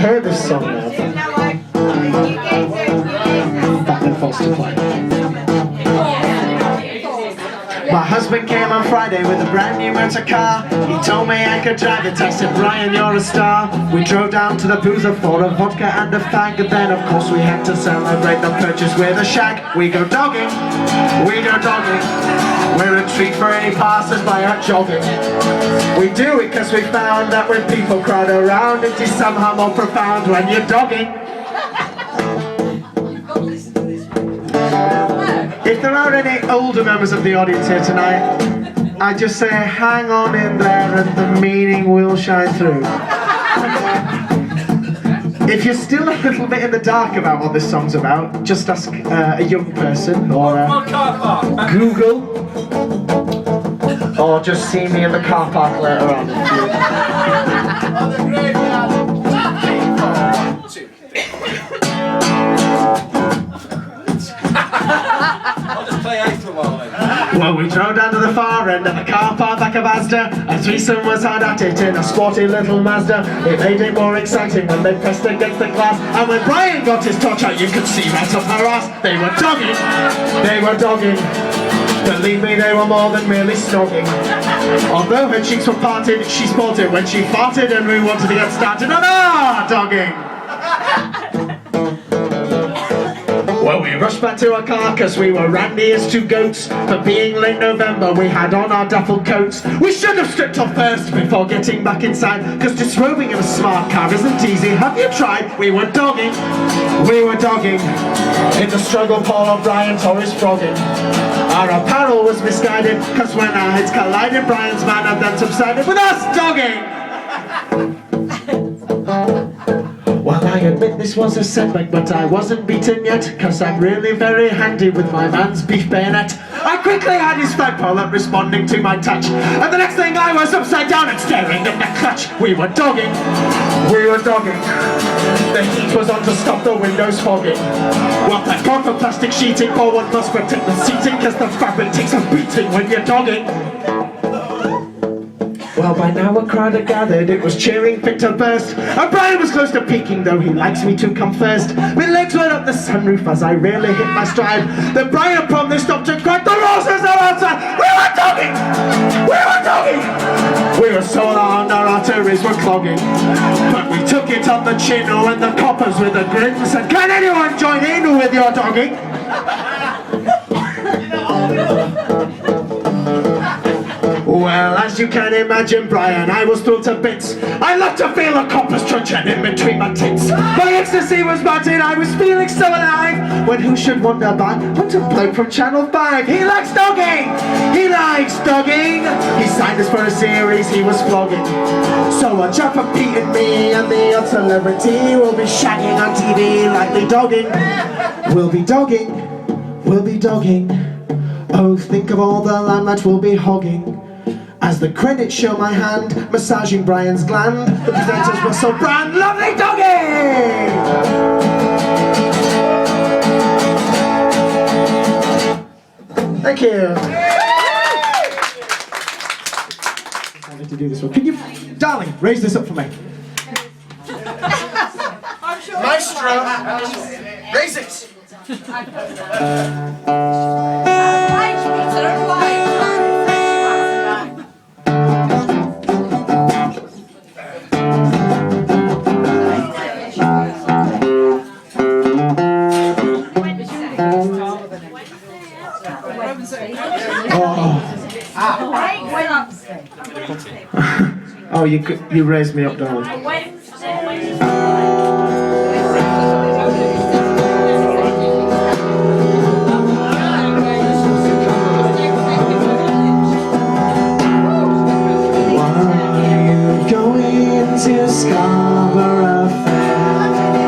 heard this song now. Back and Foster play. My husband came on Friday with a brand new motor car. He told me I could drive it. I said, Brian, you're a star. We drove down to the boozer for a vodka and a fag. And then of course we had to celebrate the purchase with a shag. We go dogging, we go dogging. We're a treat for any passers-by out jogging. We do it because we found that when people crowd around, it is somehow more profound when you're dogging. If there are any older members of the audience here tonight, I just say hang on in there and the meaning will shine through. If you're still a little bit in the dark about what this song's about, just ask a young person or Google, or just see me in the car park later on. Well, we drove down to the far end of the car park back of Asda. A threesome was hard at it in a sporty little Mazda. It made it more exciting when they pressed against the glass. And when Brian got his torch out, you could see right up her ass. They were dogging, they were dogging. Believe me, they were more than merely snogging. Although her cheeks were parted, she sported when she farted and we wanted to get started on our dogging. Well, we rushed back to our car cause we were randy as two goats. For being late November, we had on our duffel coats. We should have stripped off first before getting back inside, cause disrobing in a smart car isn't easy. Have you tried? We were dogging, we were dogging. In the struggle, Paul O'Brien tore his frogging. Our apparel was misguided, cause when our heads collided, Brian's man had then subsided with us dogging. Well, I admit this was a setback, but I wasn't beaten yet, cause I'm really very handy with my man's beef bayonet. I quickly had his flagpole up responding to my touch, and the next thing I was upside down and staring at the clutch. We were dogging, we were dogging. The heat was on to stop the windows fogging. Well, thank God for plastic sheeting, for one must protect the seating, cause the fabric takes a beating when you're dogging. Well, by now a crowd had gathered, it was cheering fit to burst. And Brian was close to peaking, though he likes me to come first. My legs went up the sunroof as I really hit my stride. Then Brian promptly stopped and cried, the roses are outside! We were dogging! We were dogging! We were so long, our arteries were clogging. But we took it on the chin, and the coppers with a grin said, can anyone join in with your dogging? Well, as you can imagine, Brian, I was thrilled to bits. I loved to feel a copper's truncheon in between my tits. My ecstasy was mounted, I was feeling so alive. When who should wonder by but a bloke from Channel 5. He likes dogging! He likes dogging! He signed us for a series he was flogging. So watch out for Pete and me, and the odd celebrity will be shagging on TV, likely dogging. We'll be dogging, we'll be dogging. Oh, think of all the limelight we'll be hogging. As the credits show my hand massaging Brian's gland, the presenters were so brand lovely dogging! Thank you. I need to do this one. Can you, darling, raise this up for me? Maestro, raise it. Oh, you raised me up, darling. To Scarborough Fair,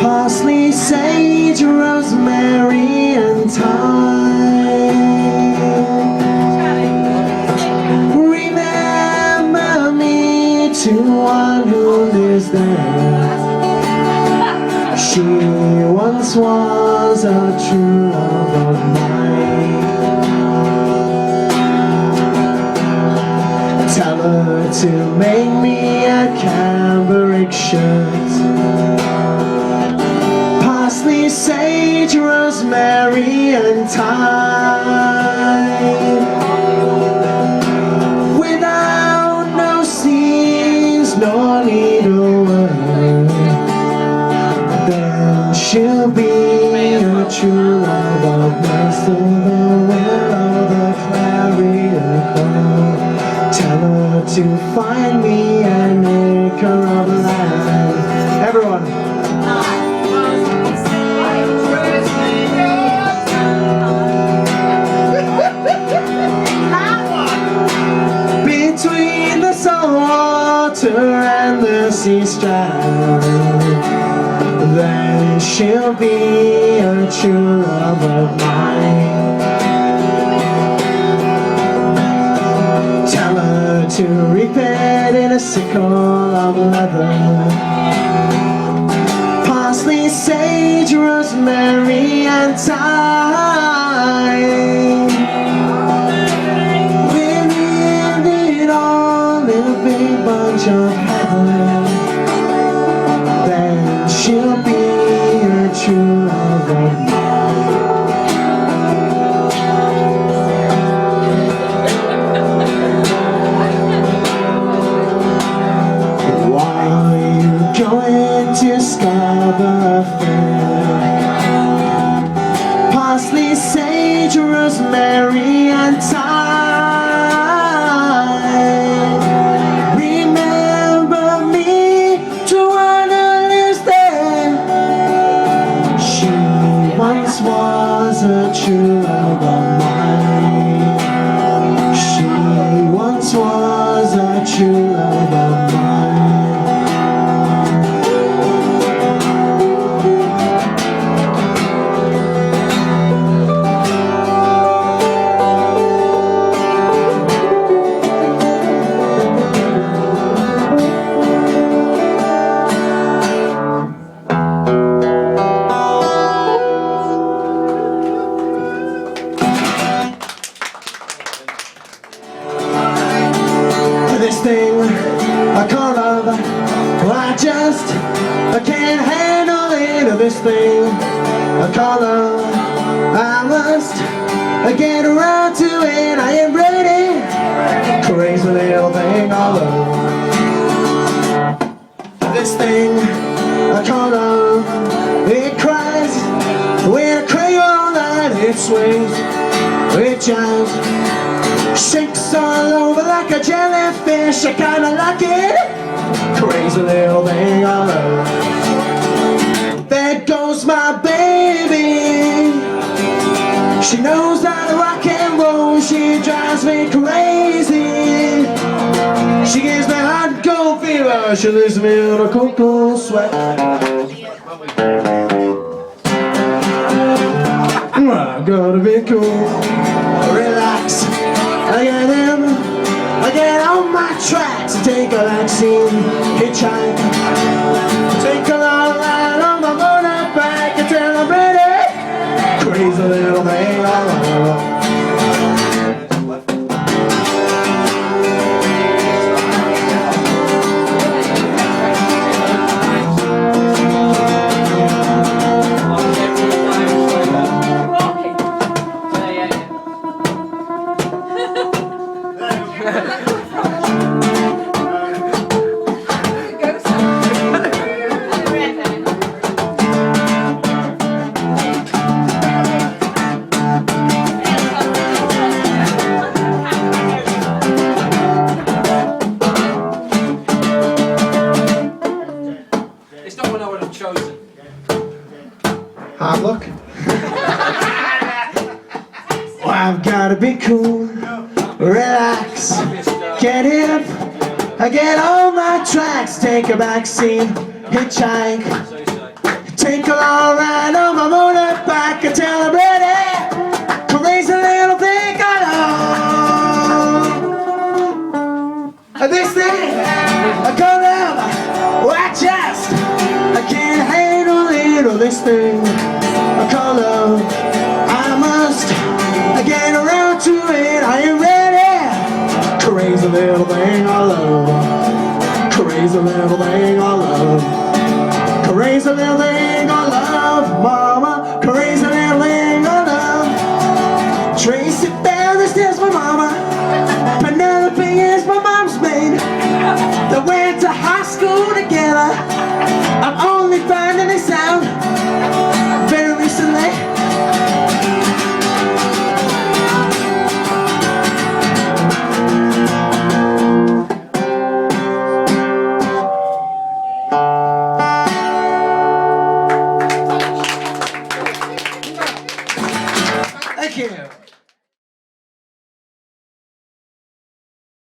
parsley, sage, rosemary and thyme. Remember me to one who lives there. She once was a true love of mine. Tell her to make me a Canberra big shirt. Parsley, sage, rosemary and thyme. Without no seams, no needlework, then she'll be a true love of mine. Through the willow, the clarion call. Tell her to find me an acre of land. Everyone. Between the salt water and the sea strand, then she'll be a true love of mine. Tell her to reap it in a sickle of leather. Parsley, sage, rosemary and thyme. We'll leave it all in a big bunch of heather. Then she'll be a true love of mine. To Scarborough Fair. Parsley, sage, rosemary and thyme. Remember me to one who lives there. She once was a true love of mine. She once was a true love of mine. This thing I call love, I can't handle it. This thing I call love, I must get around to it. I am ready, crazy little thing I love. This thing I call love, it cries when I cry all night. It swings, it jives, shakes all over like a jellyfish. I kinda like it, crazy little thing I love. There goes my baby, she knows how to rock and roll. She drives me crazy, she gives me hot and cold fever. She leaves me in a cold, cold sweat. I gotta be cool, relax. I get in, I get on my tracks. Take a vaccine, hitchhike, take a long ride on my motorbike until I'm ready. Crazy little thing I love. Hard luck. Well, I've gotta be cool, relax, get hip, I get on my tracks, take a backseat, hitchhike, take a long ride on my motorbike until I'm ready. Crazy little thing I love. This thing I call love, I can't handle it. This thing I call love, I must get around to it. I am ready. Crazy little thing I love. Crazy crazy little thing I love. Crazy little thing I love, mama. Crazy little thing I love. Tracy